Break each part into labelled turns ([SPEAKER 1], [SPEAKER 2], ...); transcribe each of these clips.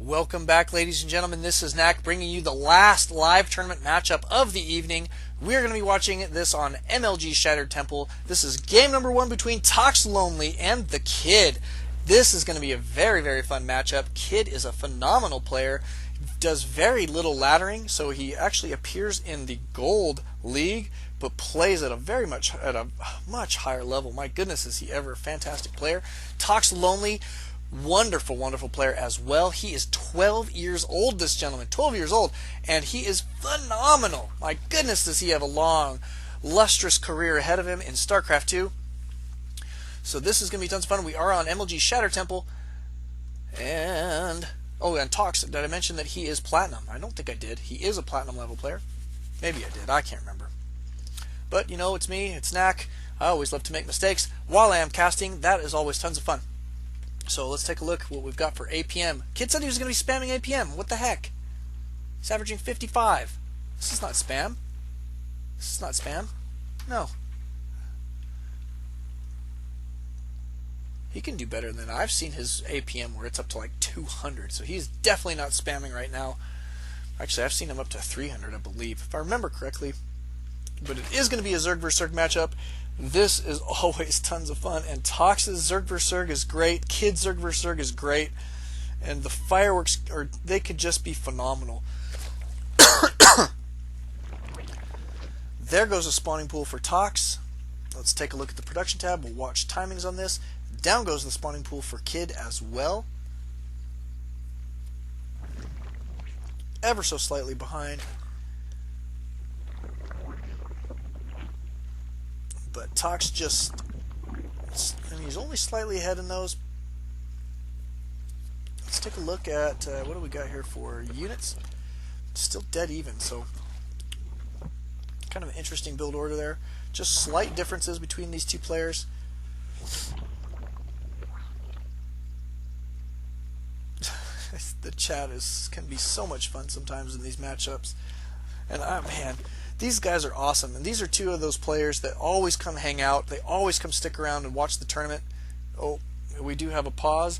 [SPEAKER 1] Welcome back, ladies and gentlemen. This is Knack bringing you the last live tournament matchup of the evening. We're going to be watching this on MLG Shattered Temple. This is game number 1 between ToxLonely and the Kid. This is going to be a very, very fun matchup. Kid is a phenomenal player, does very little laddering, so he actually appears in the Gold League, but plays at a much higher level. My goodness, is he ever a fantastic player. ToxLonely, wonderful, wonderful player as well. He is 12 years old, this gentleman, 12 years old, and he is phenomenal. My goodness, does he have a long, lustrous career ahead of him in StarCraft 2. So this is going to be tons of fun. We are on MLG Shattered Temple, and Tox, did I mention that he is Platinum? I don't think I did. He is a Platinum level player. Maybe I did. I can't remember. But, you know, it's me. It's Knack. I always love to make mistakes while I am casting. That is always tons of fun. So let's take a look at what we've got for APM. Kid said he was going to be spamming APM. What the heck? He's averaging 55. This is not spam. This is not spam. No. He can do better than that. I've seen his APM where it's up to like 200. So he's definitely not spamming right now. Actually, I've seen him up to 300, I believe, if I remember correctly. But it is going to be a Zerg vs. Zerg matchup. This is always tons of fun. And Tox's Zerg vs. Zerg is great. Kid's Zerg vs. Zerg is great. And the fireworks, they could just be phenomenal. There goes a spawning pool for Tox. Let's take a look at the production tab. We'll watch timings on this. Down goes the spawning pool for Kid as well. Ever so slightly behind. But Tox he's only slightly ahead in those. Let's take a look at what do we got here for units. Still dead even, so kind of an interesting build order there. Just slight differences between these two players. The chat can be so much fun sometimes in these matchups. And man, these guys are awesome. And these are two of those players that always come hang out. They always come stick around and watch the tournament. Oh, we do have a pause.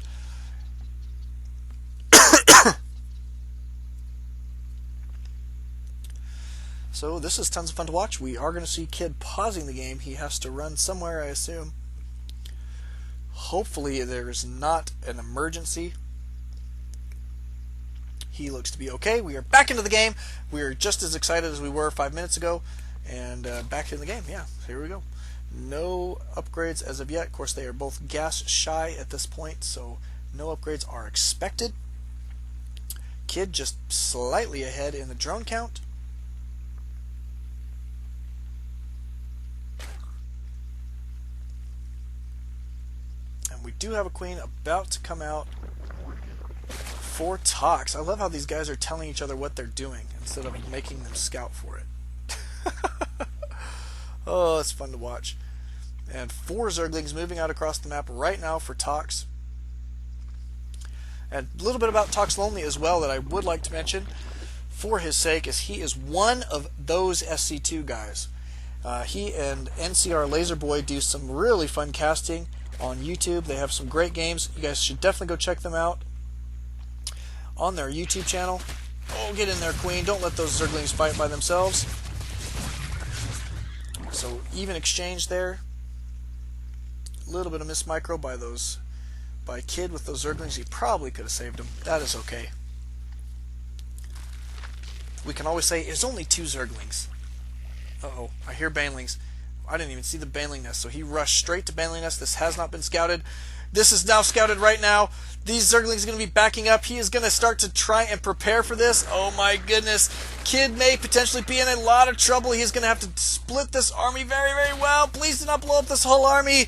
[SPEAKER 1] So this is tons of fun to watch. We are going to see Kid pausing the game. He has to run somewhere, I assume. Hopefully there is not an emergency. He looks to be okay. We are back into the game. We are just as excited as we were 5 minutes ago. And back in the game. Yeah, here we go. No upgrades as of yet. Of course, they are both gas shy at this point, so no upgrades are expected. Kid just slightly ahead in the drone count. And we do have a queen about to come out for Tox. I love how these guys are telling each other what they're doing instead of making them scout for it. Oh, it's fun to watch. And 4 Zerglings moving out across the map right now for Tox. And a little bit about ToxLonely as well that I would like to mention for his sake is he is one of those SC2 guys. He and NCR Laserboy do some really fun casting on YouTube. They have some great games. You guys should definitely go check them out on their YouTube channel. Oh, get in there, Queen. Don't let those Zerglings fight by themselves. So, even exchange there. A little bit of miss micro by Kid with those Zerglings. He probably could have saved them. That is okay. We can always say, it's only 2 Zerglings. Uh-oh, I hear Banelings. I didn't even see the Baneling nest, so he rushed straight to Baneling nest. This has not been scouted. This is now scouted right now. These Zerglings are going to be backing up. He is going to start to try and prepare for this. Oh my goodness. Kid may potentially be in a lot of trouble. He's going to have to split this army very, very well. Please do not blow up this whole army.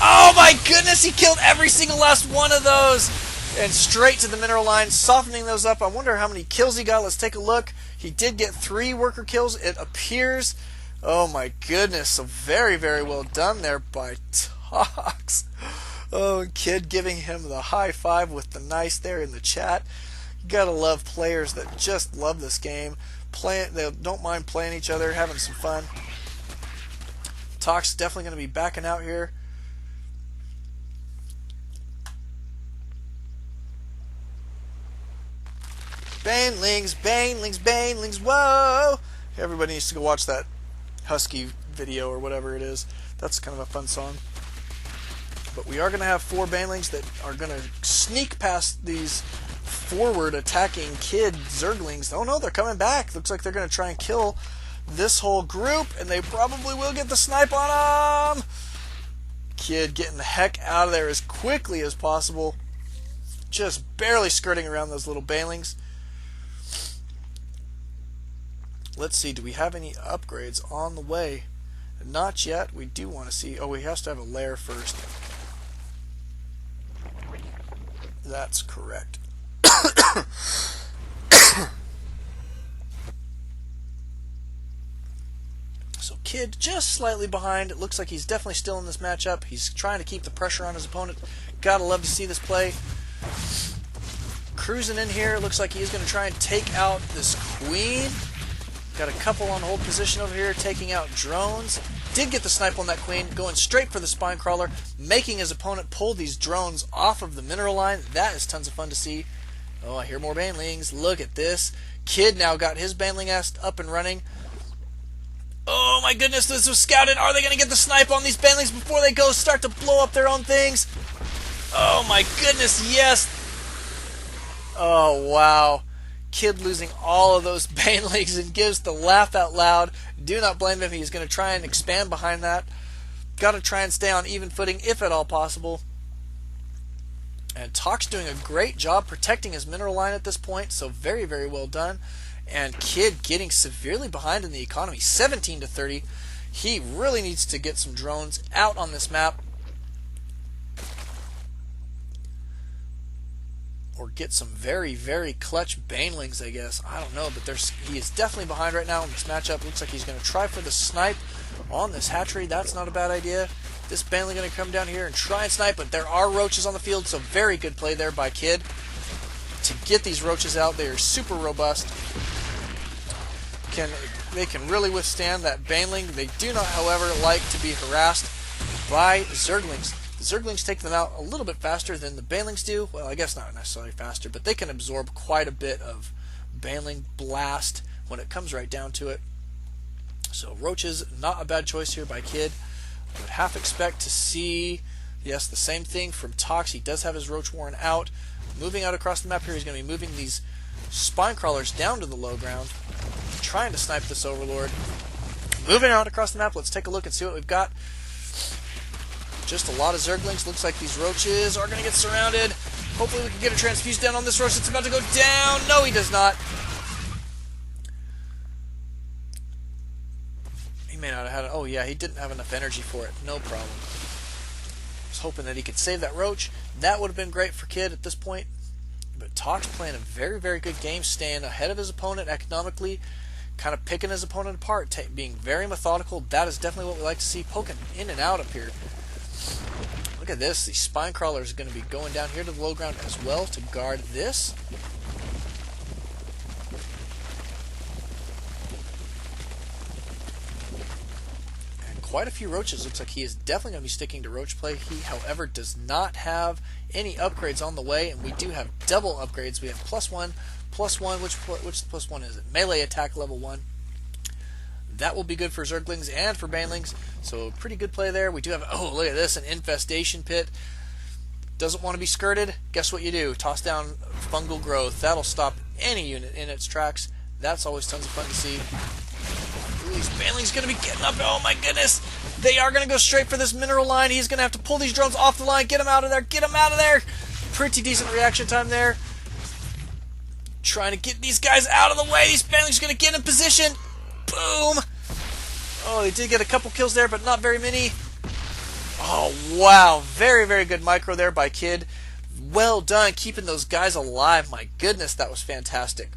[SPEAKER 1] Oh my goodness. He killed every single last one of those. And straight to the mineral line, softening those up. I wonder how many kills he got. Let's take a look. He did get 3 worker kills, it appears. Oh my goodness, so very, very well done there by Tox. Oh, Kid giving him the high five with the nice there in the chat. You gotta love players that just love this game. They don't mind playing each other, having some fun. Tox definitely going to be backing out here. Banelings, banelings, banelings, whoa! Everybody needs to go watch that Husky video or whatever it is. That's kind of a fun song. But we are going to have 4 banelings that are going to sneak past these forward attacking kid zerglings. Oh no, they're coming back. Looks like they're going to try and kill this whole group, and they probably will get the snipe on them. Kid getting the heck out of there as quickly as possible. Just barely skirting around those little banelings. Let's see, do we have any upgrades on the way? Not yet. We do want to see. Oh, he has to have a lair first. That's correct. So Kid just slightly behind. It looks like he's definitely still in this matchup. He's trying to keep the pressure on his opponent. Gotta love to see this play. Cruising in here. Looks like he's going to try and take out this queen. Got a couple on hold position over here, taking out drones. Did get the snipe on that queen, going straight for the spine crawler, making his opponent pull these drones off of the mineral line. That is tons of fun to see. Oh, I hear more banelings. Look at this. Kid now got his baneling ass up and running. Oh my goodness, this was scouted. Are they going to get the snipe on these banelings before they go start to blow up their own things? Oh my goodness, yes. Oh wow. Kid losing all of those banelings and gives the laugh out loud. Do not blame him. He's going to try and expand behind that. Got to try and stay on even footing if at all possible. And Tox doing a great job protecting his mineral line at this point, so very, very well done. And Kid getting severely behind in the economy, 17 to 30. He really needs to get some drones out on this map, or get some very, very clutch banelings, I guess. I don't know, but he is definitely behind right now in this matchup. Looks like he's going to try for the snipe on this hatchery. That's not a bad idea. This baneling going to come down here and try and snipe, but there are roaches on the field, so very good play there by Kid to get these roaches out. They are super robust. They can really withstand that baneling. They do not, however, like to be harassed by zerglings. The zerglings take them out a little bit faster than the banelings do. Well, I guess not necessarily faster, but they can absorb quite a bit of baneling blast when it comes right down to it. So roaches, not a bad choice here by Kid. I would half expect to see, yes, the same thing from Tox. He does have his roach warren out. Moving out across the map here, he's going to be moving these spine crawlers down to the low ground, trying to snipe this overlord. Moving out across the map, let's take a look and see what we've got. Just a lot of zerglings. Looks like these roaches are going to get surrounded. Hopefully we can get a transfuse down on this roach that's about to go down. No, he does not. He may not have had it. Oh yeah, he didn't have enough energy for it. No problem. Was hoping that he could save that roach. That would have been great for Kid at this point. But Tox playing a very, very good game, staying ahead of his opponent economically, kind of picking his opponent apart, being very methodical. That is definitely what we like to see, poking in and out up here. Look at this. The spine crawler is going to be going down here to the low ground as well to guard this. And quite a few roaches. Looks like he is definitely going to be sticking to roach play. He, however, does not have any upgrades on the way, and we do have double upgrades. We have +1, +1. Which +1 is it? Melee attack level 1. That will be good for zerglings and for banelings. So pretty good play there. We do have, oh, look at this, an infestation pit. Doesn't want to be skirted. Guess what you do? Toss down fungal growth. That'll stop any unit in its tracks. That's always tons of fun to see. Ooh, these banelings going to be getting up. Oh my goodness. They are going to go straight for this mineral line. He's going to have to pull these drones off the line. Get them out of there. Get them out of there. Pretty decent reaction time there. Trying to get these guys out of the way. These banelings are going to get in position. Boom! Oh, they did get a couple kills there, but not very many. Oh, wow. Very, very good micro there by Kid. Well done keeping those guys alive. My goodness, that was fantastic.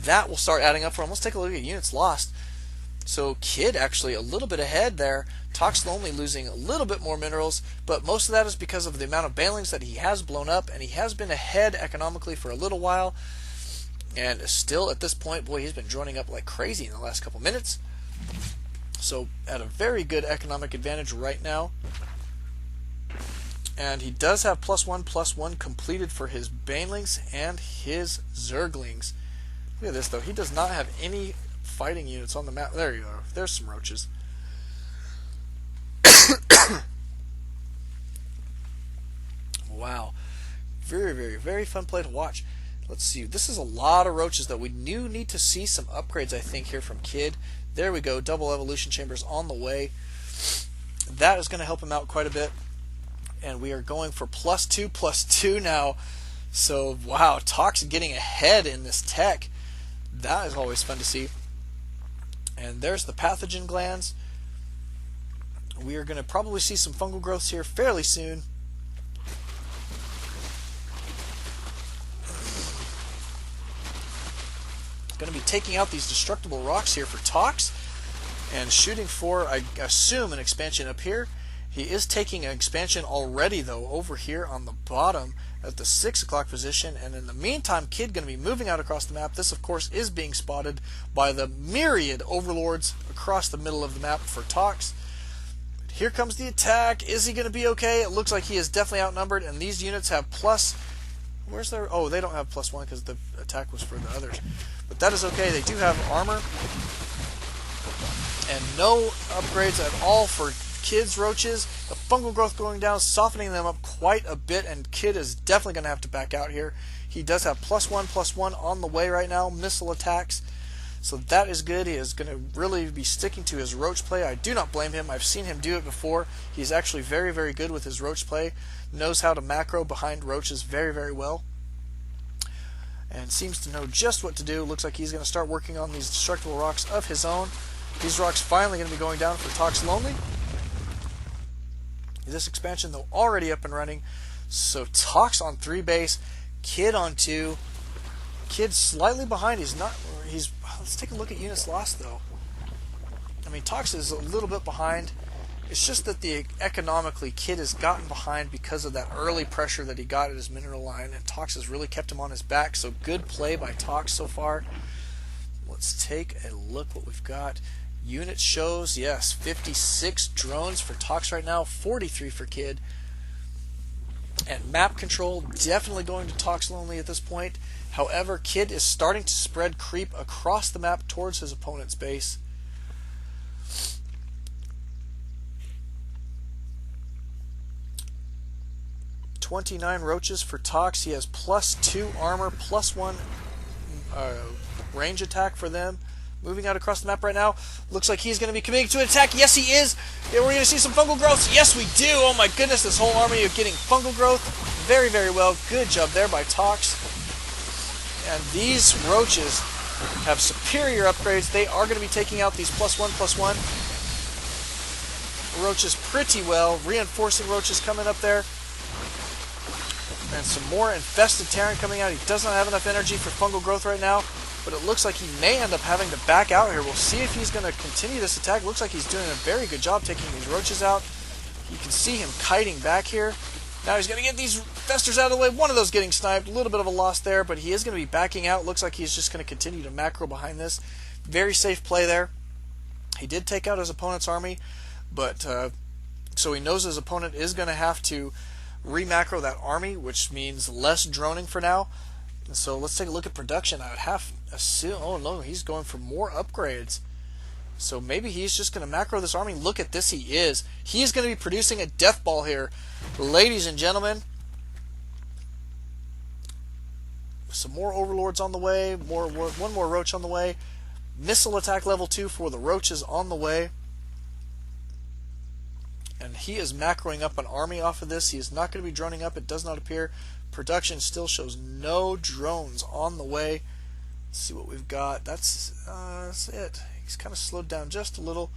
[SPEAKER 1] That will start adding up for him. Let's take a look at units lost. So Kid actually a little bit ahead there. ToxLonely losing a little bit more minerals, but most of that is because of the amount of banelings that he has blown up, and he has been ahead economically for a little while. And still at this point, boy, he's been droning up like crazy in the last couple minutes. So at a very good economic advantage right now. And he does have +1/+1 completed for his banelings and his zerglings. Look at this though, he does not have any fighting units on the map. There you go, there's some roaches. Wow, very fun play to watch. Let's see, this is a lot of roaches though. We do need to see some upgrades, I think, here from Kid. There we go, double evolution chambers on the way. That is going to help him out quite a bit. And we are going for +2/+2 now. So wow, Tox getting ahead in this tech. That is always fun to see. And there's the pathogen glands. We are going to probably see some fungal growths here fairly soon. Going to be taking out these destructible rocks here for Tox and shooting for, I assume, an expansion up here. He is taking an expansion already though over here on the bottom at the 6 o'clock position, and in the meantime Kid going to be moving out across the map. This of course is being spotted by the myriad overlords across the middle of the map for Tox. Here comes the attack. Is he going to be okay? It looks like he is definitely outnumbered, and these units have plus, where's their, oh, they don't have +1 because the attack was for the others, but that is okay. They do have armor and no upgrades at all for Kid's roaches. The fungal growth going down, softening them up quite a bit, and Kid is definitely going to have to back out here. He does have +1/+1 on the way right now, missile attacks, so that is good. He is going to really be sticking to his roach play. I do not blame him. I've seen him do it before. He's actually very good with his roach play, knows how to macro behind roaches very well, and seems to know just what to do. Looks like he's going to start working on these destructible rocks of his own. These rocks finally going to be going down for ToxLonely. This expansion though already up and running. So Tox on 3 base, Kid on 2. Kid slightly behind. Let's take a look at units lost though. I mean, Tox is a little bit behind. It's just that economically Kid has gotten behind because of that early pressure that he got at his mineral line, and Tox has really kept him on his back. So good play by Tox so far. Let's take a look what we've got. Unit shows, yes, 56 drones for Tox right now, 43 for Kid. And map control definitely going to ToxLonely at this point. However, Kid is starting to spread creep across the map towards his opponent's base. +29 roaches for Tox. He has +2 armor, +1 range attack for them. Moving out across the map right now. Looks like he's going to be committing to an attack. Yes, he is. Yeah, we're going to see some fungal growth. Yes, we do. Oh my goodness, this whole army of getting fungal growth. Very well. Good job there by Tox. And these roaches have superior upgrades. They are going to be taking out these +1/+1 roaches pretty well. Reinforcing roaches coming up there. And some more infested Terran coming out. He does not have enough energy for fungal growth right now, but it looks like he may end up having to back out here. We'll see if he's going to continue this attack. Looks like he's doing a very good job taking these roaches out. You can see him kiting back here. Now he's going to get these festers out of the way. One of those getting sniped. A little bit of a loss there, but he is going to be backing out. Looks like he's just going to continue to macro behind this. Very safe play there. He did take out his opponent's army, but so he knows his opponent is going to have to remacro that army, which means less droning for now. And so let's take a look at production. I would have assumed, oh no, he's going for more upgrades. So maybe he's just going to macro this army. Look at this, he is. He is going to be producing a death ball here, ladies and gentlemen. Some more overlords on the way. One more roach on the way. Missile attack level 2 for the roaches on the way. And he is macroing up an army off of this. He is not going to be droning up, it does not appear. Production still shows no drones on the way. Let's see what we've got. That's it. He's kind of slowed down just a little.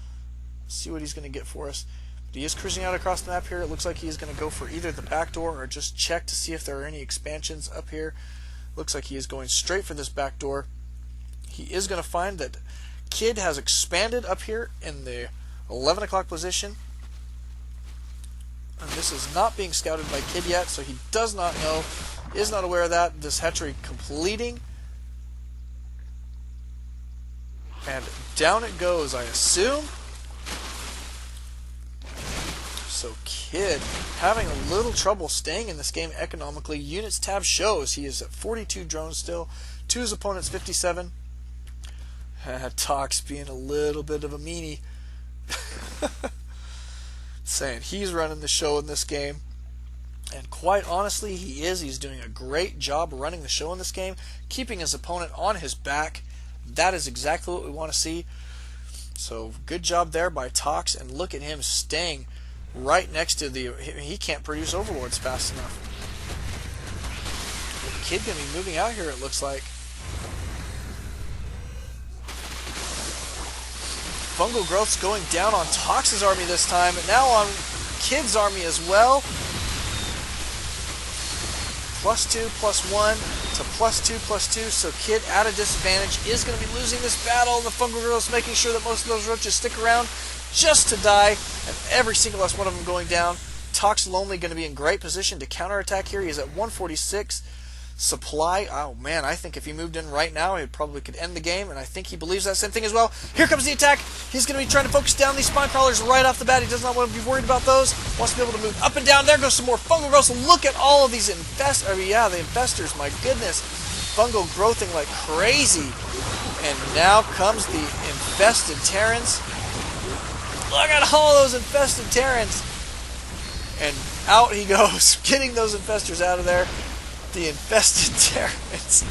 [SPEAKER 1] Let's see what he's going to get for us. But he is cruising out across the map here. It looks like he's going to go for either the back door or just check to see if there are any expansions up here. Looks like he is going straight for this back door. He is going to find that Kid has expanded up here in the 11 o'clock position. And this is not being scouted by Kid yet, so he does not know, is not aware of that. This hatchery completing. And down it goes, I assume. So So Kid having a little trouble staying in this game economically. Units tab shows he is at 42 drones still, to his opponent's 57. Tox being a little bit of a meanie. Saying he's running the show in this game. And quite honestly, he is. He's doing a great job running the show in this game, keeping his opponent on his back. That is exactly what we want to see. So good job there by Tox, and look at him staying right next to the... He can't produce overlords fast enough. The Kid going to be moving out here, it looks like. Fungal growth's going down on Tox's army this time, and now on Kid's army as well. +2, +1 to +2, +2. So Kid at a disadvantage is going to be losing this battle. The Fungal growth's making sure that most of those roaches stick around just to die, and every single last one of them going down. ToxLonely going to be in great position to counterattack here. He is at 146 supply. Oh man, I think if he moved in right now, he probably could end the game, and I think he believes that same thing as well. Here comes the attack. He's going to be trying to focus down these spine crawlers right off the bat. He does not want to be worried about those. Wants to be able to move up and down. There goes some more fungal growth. So look at all of these the infestors. My goodness, fungal growthing like crazy. And now comes the infested Terrans. Look at all those infested Terrans. And out he goes, getting those infestors out of there. The infested Terrans.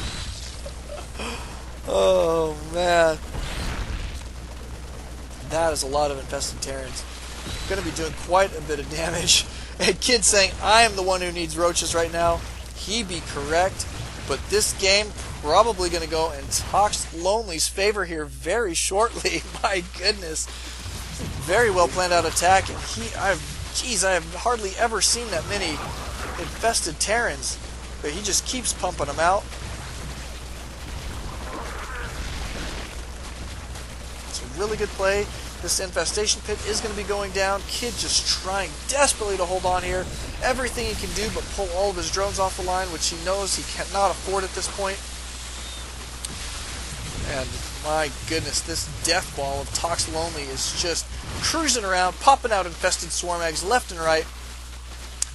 [SPEAKER 1] Oh man, that is a lot of infested Terrans. Going to be doing quite a bit of damage. And Kid saying, I am the one who needs roaches right now. He be correct, but this game probably going to go in ToxLonely's favor here very shortly. My goodness, very well planned out attack, and I have hardly ever seen that many infested Terrans. But he just keeps pumping them out. It's a really good play. This infestation pit is going to be going down. Kid just trying desperately to hold on here. Everything he can do but pull all of his drones off the line, which he knows he cannot afford at this point. And my goodness, this death ball of ToxLonely is just cruising around, popping out infested swarm eggs left and right.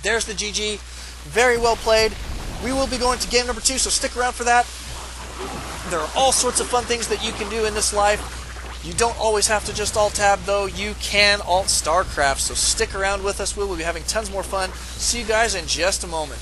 [SPEAKER 1] There's the GG. Very well played. We will be going to game number 2, so stick around for that. There are all sorts of fun things that you can do in this life. You don't always have to just alt-tab, though. You can alt-StarCraft, so stick around with us. We will be having tons more fun. See you guys in just a moment.